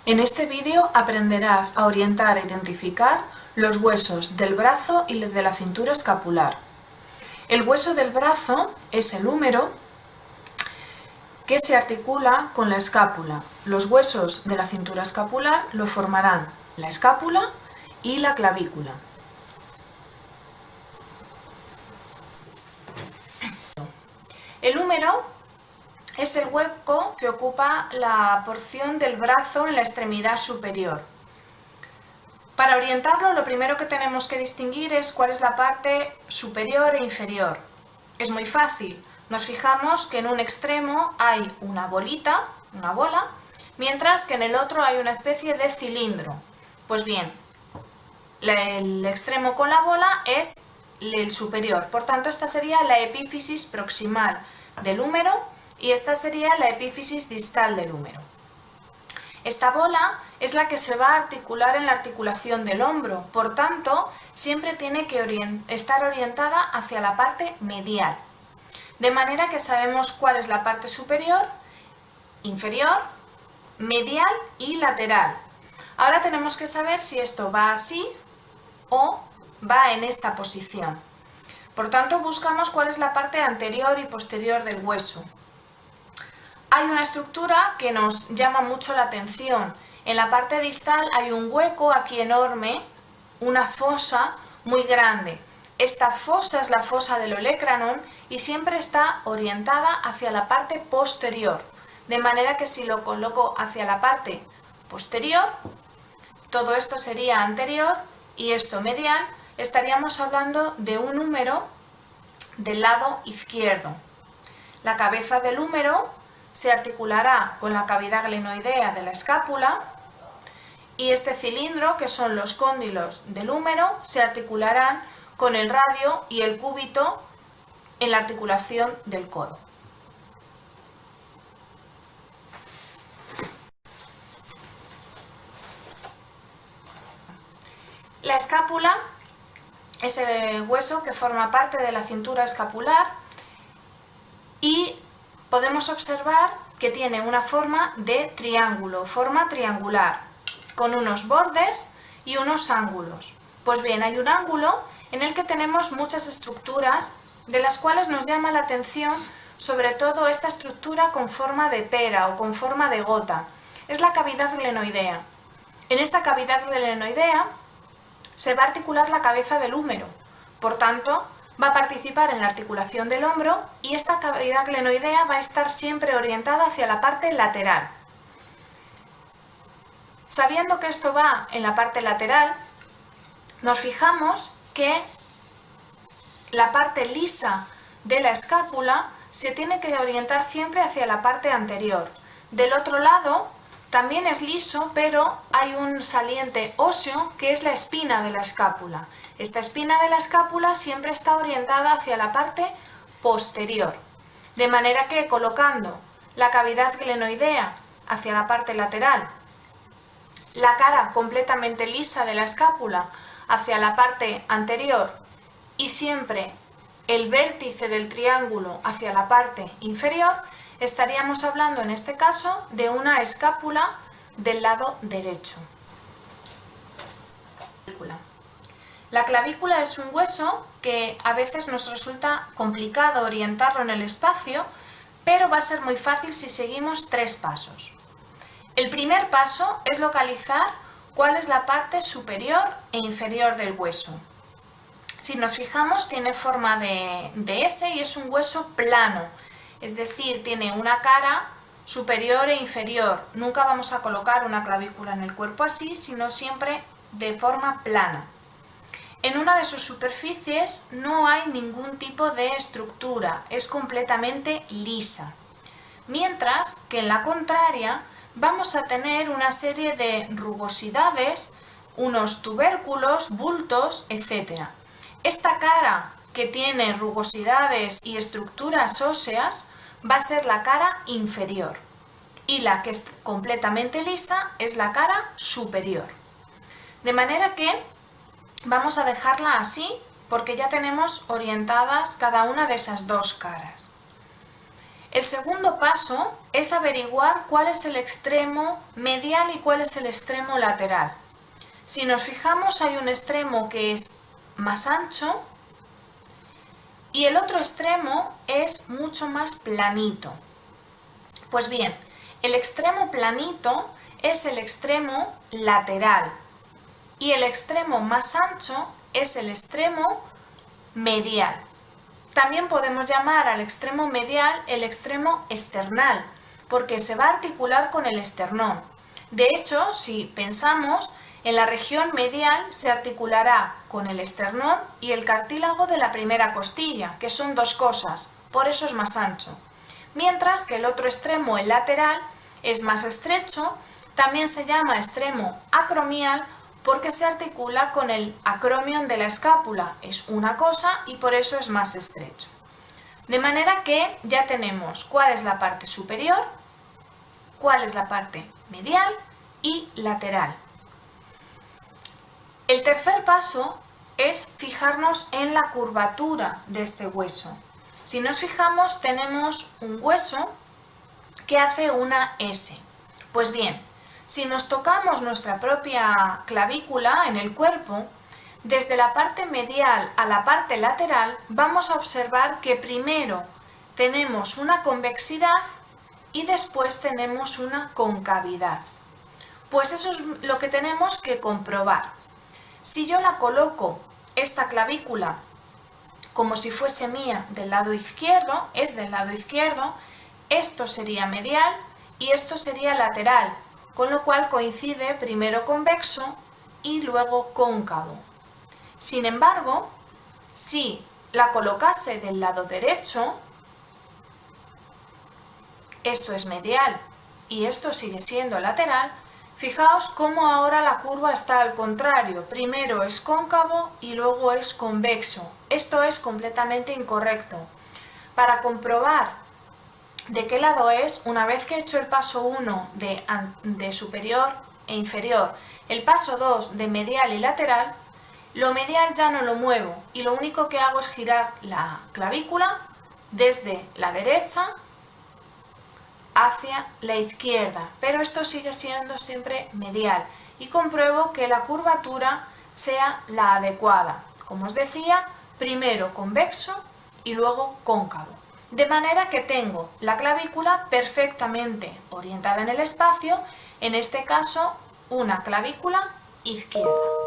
En este vídeo aprenderás a orientar e identificar los huesos del brazo y de la cintura escapular. El hueso del brazo es el húmero que se articula con la escápula. Los huesos de la cintura escapular lo formarán la escápula y la clavícula. El húmero es el hueco que ocupa la porción del brazo en la extremidad superior. Para orientarlo, lo primero que tenemos que distinguir es cuál es la parte superior e inferior. Es muy fácil. Nos fijamos que en un extremo hay una bolita, una bola, mientras que en el otro hay una especie de cilindro. Pues bien, el extremo con la bola es el superior. Por tanto, esta sería la epífisis proximal del húmero y esta sería la epífisis distal del húmero. Esta bola es la que se va a articular en la articulación del hombro, por tanto, siempre tiene que estar orientada hacia la parte medial. De manera que sabemos cuál es la parte superior, inferior, medial y lateral. Ahora tenemos que saber si esto va así o va en esta posición. Por tanto, buscamos cuál es la parte anterior y posterior del hueso. Hay una estructura que nos llama mucho la atención. En la parte distal hay un hueco aquí enorme, una fosa muy grande. Esta fosa es la fosa del olecranon y siempre está orientada hacia la parte posterior. De manera que si lo coloco hacia la parte posterior, todo esto sería anterior y esto medial, estaríamos hablando de un húmero del lado izquierdo. La cabeza del húmero se articulará con la cavidad glenoidea de la escápula y este cilindro, que son los cóndilos del húmero, se articularán con el radio y el cúbito en la articulación del codo. La escápula es el hueso que forma parte de la cintura escapular y podemos observar que tiene una forma de triángulo, forma triangular, con unos bordes y unos ángulos. Pues bien, hay un ángulo en el que tenemos muchas estructuras, de las cuales nos llama la atención sobre todo esta estructura con forma de pera o con forma de gota. Es la cavidad glenoidea. En esta cavidad glenoidea se va a articular la cabeza del húmero, por tanto, va a participar en la articulación del hombro y esta cavidad glenoidea va a estar siempre orientada hacia la parte lateral. Sabiendo que esto va en la parte lateral, nos fijamos que la parte lisa de la escápula se tiene que orientar siempre hacia la parte anterior. Del otro lado también es liso, pero hay un saliente óseo que es la espina de la escápula. Esta espina de la escápula siempre está orientada hacia la parte posterior. De manera que colocando la cavidad glenoidea hacia la parte lateral, la cara completamente lisa de la escápula hacia la parte anterior y siempre el vértice del triángulo hacia la parte inferior, estaríamos hablando en este caso de una escápula del lado derecho. La clavícula es un hueso que a veces nos resulta complicado orientarlo en el espacio, pero va a ser muy fácil si seguimos tres pasos. El primer paso es localizar cuál es la parte superior e inferior del hueso. Si nos fijamos, tiene forma de S y es un hueso plano, es decir, tiene una cara superior e inferior. Nunca vamos a colocar una clavícula en el cuerpo así, sino siempre de forma plana. En una de sus superficies no hay ningún tipo de estructura, es completamente lisa. Mientras que en la contraria vamos a tener una serie de rugosidades, unos tubérculos, bultos, etc. Esta cara que tiene rugosidades y estructuras óseas va a ser la cara inferior y la que es completamente lisa es la cara superior. De manera que vamos a dejarla así porque ya tenemos orientadas cada una de esas dos caras. El segundo paso es averiguar cuál es el extremo medial y cuál es el extremo lateral. Si nos fijamos, hay un extremo que es más ancho y el otro extremo es mucho más planito. Pues bien, el extremo planito es el extremo lateral y el extremo más ancho es el extremo medial. También podemos llamar al extremo medial el extremo esternal, porque se va a articular con el esternón. De hecho, si pensamos, en la región medial se articulará con el esternón y el cartílago de la primera costilla, que son dos cosas, por eso es más ancho. Mientras que el otro extremo, el lateral, es más estrecho, también se llama extremo acromial porque se articula con el acromion de la escápula, es una cosa y por eso es más estrecho. De manera que ya tenemos cuál es la parte superior, cuál es la parte medial y lateral. El tercer paso es fijarnos en la curvatura de este hueso. Si nos fijamos, tenemos un hueso que hace una S. Pues bien, si nos tocamos nuestra propia clavícula en el cuerpo, desde la parte medial a la parte lateral, vamos a observar que primero tenemos una convexidad y después tenemos una concavidad. Pues eso es lo que tenemos que comprobar. Si yo la coloco, esta clavícula, como si fuese mía del lado izquierdo, es del lado izquierdo, esto sería medial y esto sería lateral, con lo cual coincide primero convexo y luego cóncavo. Sin embargo, si la colocase del lado derecho, esto es medial y esto sigue siendo lateral, fijaos cómo ahora la curva está al contrario, primero es cóncavo y luego es convexo. Esto es completamente incorrecto. Para comprobar de qué lado es, una vez que he hecho el paso 1 de superior e inferior, el paso 2 de medial y lateral, lo medial ya no lo muevo y lo único que hago es girar la clavícula desde la derecha hacia la izquierda, pero esto sigue siendo siempre medial y compruebo que la curvatura sea la adecuada. Como os decía, primero convexo y luego cóncavo. De manera que tengo la clavícula perfectamente orientada en el espacio, en este caso una clavícula izquierda.